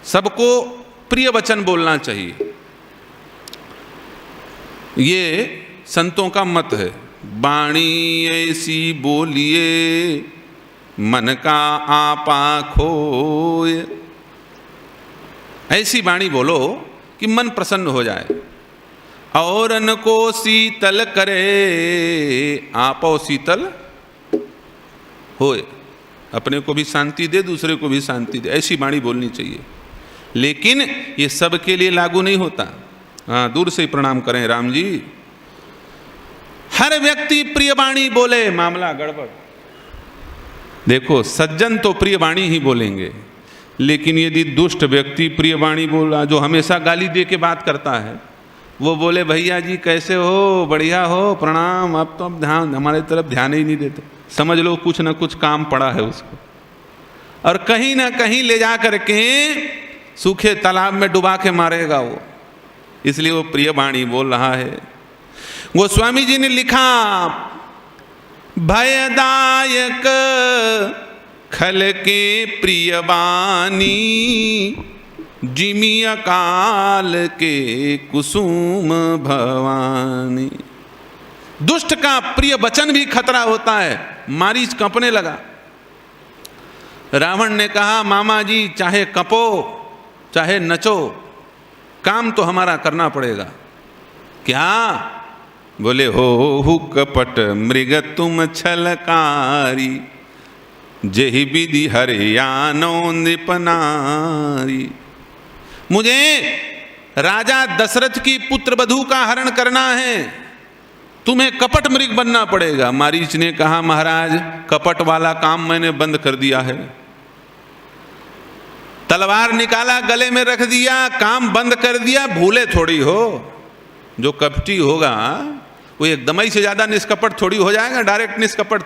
सबको प्रिय वचन बोलना चाहिए। ये संतों का मत है। वाणी ऐसी बोलिए मन का आपा खोए। ऐसी वाणी बोलो कि मन प्रसन्न हो जाए। औरन को शीतल करे आपो शीतल होए। अपने को भी शांति दे, दूसरे को भी शांति दे, ऐसी वाणी बोलनी चाहिए। लेकिन ये सबके लिए लागू नहीं होता। हाँ, दूर से ही प्रणाम करें राम जी। हर व्यक्ति प्रिय वाणी बोले, मामला गड़बड़। देखो, सज्जन तो प्रिय वाणी ही बोलेंगे, लेकिन यदि दुष्ट व्यक्ति प्रिय वाणी बोला, जो हमेशा गाली दे के बात करता है, वो बोले भैया जी कैसे हो, बढ़िया हो, प्रणाम, अब तो अब ध्यान हमारे तरफ ध्यान ही नहीं देते, समझ लो कुछ ना कुछ काम पड़ा है उसको, और कहीं ना कहीं ले जा करके सूखे तालाब में डुबा के मारेगा वो। इसलिए वो प्रिय वाणी बोल रहा है। गोस्वामी जी ने लिखा, भयदायक खल के प्रिय वाणी जिमि अकाल के कुसुम भवानी। दुष्ट का प्रिय वचन भी खतरा होता है। मारीच कंपने लगा। रावण ने कहा, मामा जी चाहे कपो चाहे नचो, काम तो हमारा करना पड़ेगा। क्या? बोले हो कपट मृग तुम छलकारी, जेहि विधि हरियानो नृपनारी। मुझे राजा दशरथ की पुत्र वधू का हरण करना है, तुम्हें कपट मृग बनना पड़ेगा। मारीच ने कहा, महाराज कपट वाला काम मैंने बंद कर दिया है। तलवार निकाला, गले में रख दिया, काम बंद कर दिया। भूले थोड़ी हो, जो कपटी होगा वो एकदम ही से ज्यादा निष्कपट थोड़ी हो जाएगा, डायरेक्ट निष्कपट।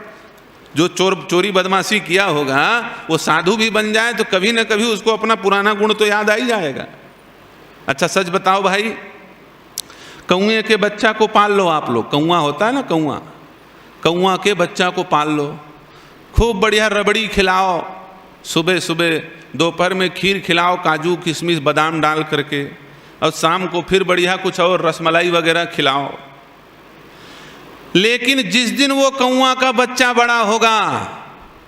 जो चोरी बदमाशी किया होगा वो साधु भी बन जाए तो कभी ना कभी उसको अपना पुराना गुण तो याद आ ही जाएगा। अच्छा सच बताओ भाई, कौए के बच्चा को पाल लो आप लोग। कौआ होता है ना, कौआ के बच्चा को पाल लो, खूब बढ़िया रबड़ी खिलाओ, सुबह सुबह दोपहर में खीर खिलाओ काजू किशमिश बादाम डाल करके, और शाम को फिर बढ़िया कुछ और रसमलाई वगैरह खिलाओ। लेकिन जिस दिन वो कौआ का बच्चा बड़ा होगा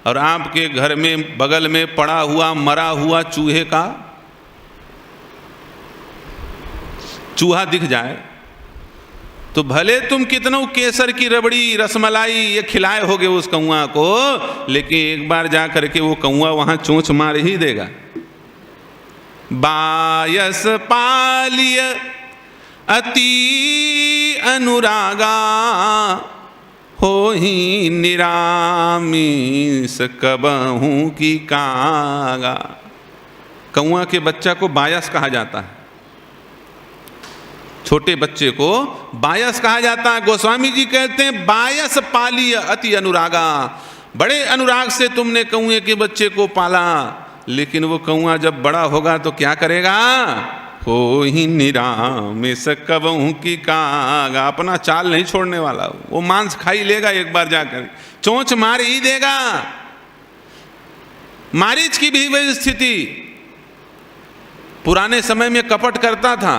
और आपके घर में बगल में पड़ा हुआ मरा हुआ चूहा दिख जाए, तो भले तुम कितनों केसर की रबड़ी रसमलाई ये खिलाए होगे उस कौआ को, लेकिन एक बार जा करके वो कौआ वहां चोंच मार ही देगा। बायस पालिय अति अनुरागा, हो ही निरामिस कबहू की कागा। कौआ के बच्चा को बायस कहा जाता है, छोटे बच्चे को बायस कहा जाता है। गोस्वामी जी कहते हैं, बायस पालिय अति अनुरागा, बड़े अनुराग से तुमने कौए के बच्चे को पाला, लेकिन वो कौआ जब बड़ा होगा तो क्या करेगा? हो ही निरामिस कबहू की कागा। अपना चाल नहीं छोड़ने वाला, वो मांस खा ही लेगा, एक बार जाकर चोंच मार ही देगा। मारीच की भी वही स्थिति। पुराने समय में कपट करता था।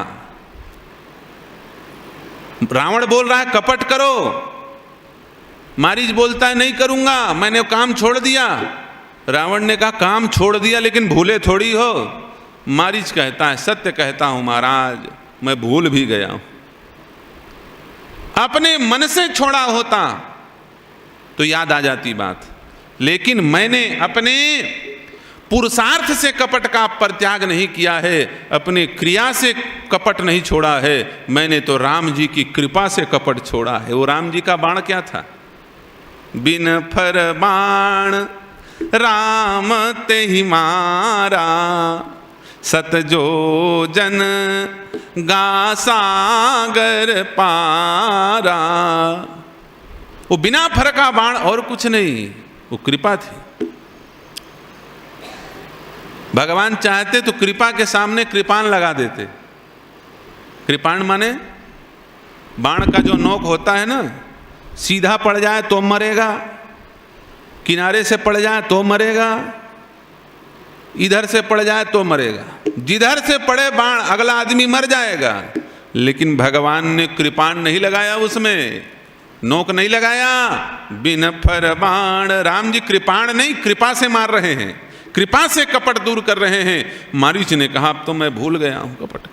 रावण बोल रहा है कपट करो, मारीच बोलता है नहीं करूंगा, मैंने काम छोड़ दिया। रावण ने कहा काम छोड़ दिया लेकिन भूले थोड़ी हो। मारीच कहता है सत्य कहता हूं महाराज, मैं भूल भी गया हूं। अपने मन से छोड़ा होता तो याद आ जाती बात, लेकिन मैंने अपने पुरुषार्थ से कपट का परित्याग नहीं किया है, अपने क्रिया से कपट नहीं छोड़ा है। मैंने तो राम जी की कृपा से कपट छोड़ा है। वो राम जी का बाण क्या था? बिन फर बाण राम ते ही मारा, सत जो जन गा सागर पारा। वो बिना फर का बाण और कुछ नहीं, वो कृपा थी। भगवान चाहते तो कृपा के सामने कृपाण लगा देते। कृपाण माने बाण का जो नोक होता है ना, सीधा पड़ जाए तो मरेगा, किनारे से पड़ जाए तो मरेगा, इधर से पड़ जाए तो मरेगा, जिधर से पड़े बाण अगला आदमी मर जाएगा। लेकिन भगवान ने कृपाण नहीं लगाया, उसमें नोक नहीं लगाया, बिन फर बाण। राम जी कृपाण नहीं, कृपा से मार रहे हैं, कृपा से कपट दूर कर रहे हैं। मारीच ने कहा अब तो मैं भूल गया हूं कपट।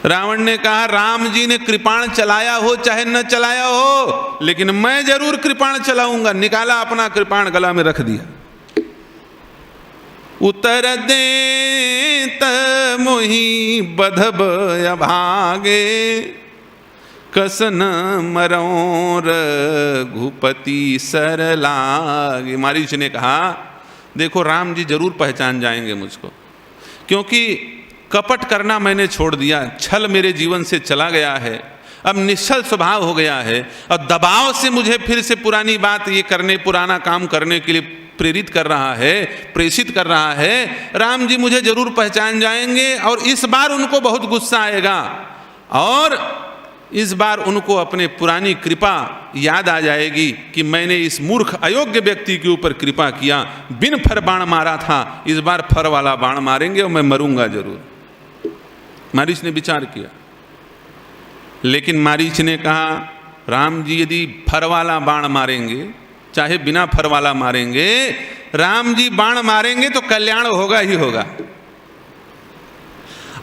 रावण ने कहा राम जी ने कृपाण चलाया हो चाहे न चलाया हो, लेकिन मैं जरूर कृपाण चलाऊंगा। निकाला अपना कृपाण, गला में रख दिया। उतर दे त मोहि बधब अभागे, कसन मरो रघुपति सर लागे। मारीच ने कहा देखो राम जी जरूर पहचान जाएंगे मुझको, क्योंकि कपट करना मैंने छोड़ दिया, छल मेरे जीवन से चला गया है, अब निश्चल स्वभाव हो गया है, और दबाव से मुझे फिर से पुरानी बात ये करने, पुराना काम करने के लिए प्रेरित कर रहा है, प्रेषित कर रहा है। राम जी मुझे जरूर पहचान जाएंगे, और इस बार उनको बहुत गुस्सा आएगा, और इस बार उनको अपने पुरानी कृपा याद आ जाएगी कि मैंने इस मूर्ख अयोग्य व्यक्ति के ऊपर कृपा किया, बिन फर बाण मारा था, इस बार फर वाला बाण मारेंगे और मैं मरूंगा जरूर। मारीच ने विचार किया, लेकिन मारीच ने कहा राम जी यदि फर वाला बाण मारेंगे चाहे बिना फर वाला मारेंगे, राम जी बाण मारेंगे तो कल्याण होगा ही होगा।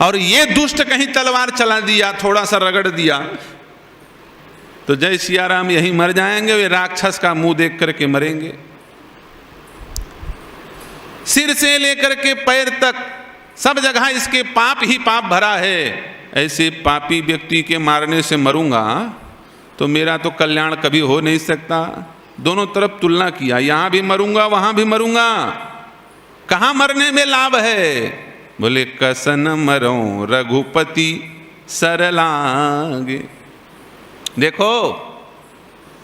और ये दुष्ट कहीं तलवार चला दिया, थोड़ा सा रगड़ दिया, तो जय सिया राम यहीं मर जाएंगे, वे राक्षस का मुंह देख करके मरेंगे। सिर से लेकर के पैर तक सब जगह इसके पाप ही पाप भरा है। ऐसे पापी व्यक्ति के मारने से मरूंगा तो मेरा तो कल्याण कभी हो नहीं सकता। दोनों तरफ तुलना किया, यहां भी मरूंगा वहां भी मरूंगा, कहां मरने में लाभ है? बोले कसन मरो रघुपति सर लागे। देखो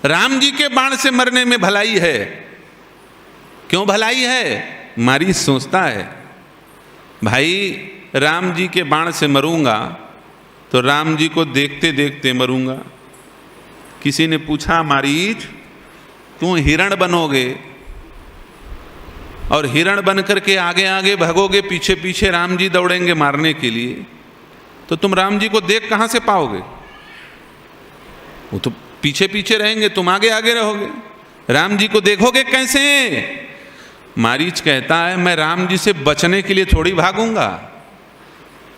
राम जी के बाण से मरने में भलाई है। क्यों भलाई है? मारीच सोचता है भाई राम जी के बाण से मरूंगा तो राम जी को देखते देखते मरूंगा। किसी ने पूछा मारीच तू हिरण बनोगे और हिरण बन करके आगे आगे भागोगे, पीछे पीछे राम जी दौड़ेंगे मारने के लिए, तो तुम राम जी को देख कहां से पाओगे? वो तो पीछे पीछे रहेंगे, तुम आगे आगे रहोगे, राम जी को देखोगे कैसे? मारीच कहता है मैं राम जी से बचने के लिए थोड़ी भागूंगा,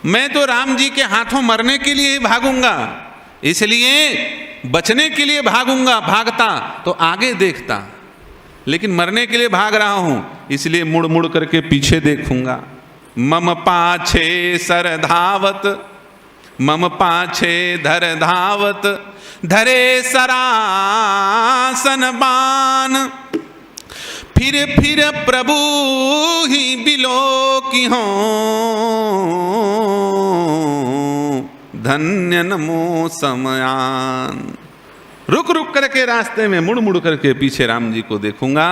मैं तो राम जी के हाथों मरने के लिए ही भागूंगा, इसलिए बचने के लिए भागूंगा। भागता तो आगे देखता, लेकिन मरने के लिए भाग रहा हूं इसलिए मुड़ मुड़ करके पीछे देखूंगा। मम पाछे सर धावत, मम पाछे धर धावत, धरे सरासन बान, फिर फिर प्रभु ही बिलो की हो, धन्य नमो समयान। रुक रुक करके रास्ते में मुड़ मुड़ करके पीछे राम जी को देखूंगा,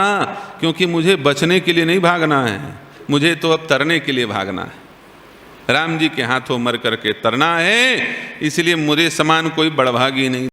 क्योंकि मुझे बचने के लिए नहीं भागना है, मुझे तो अब तरने के लिए भागना है। राम जी के हाथों मर करके तरना है, इसलिए मुझे समान कोई बड़भागी नहीं।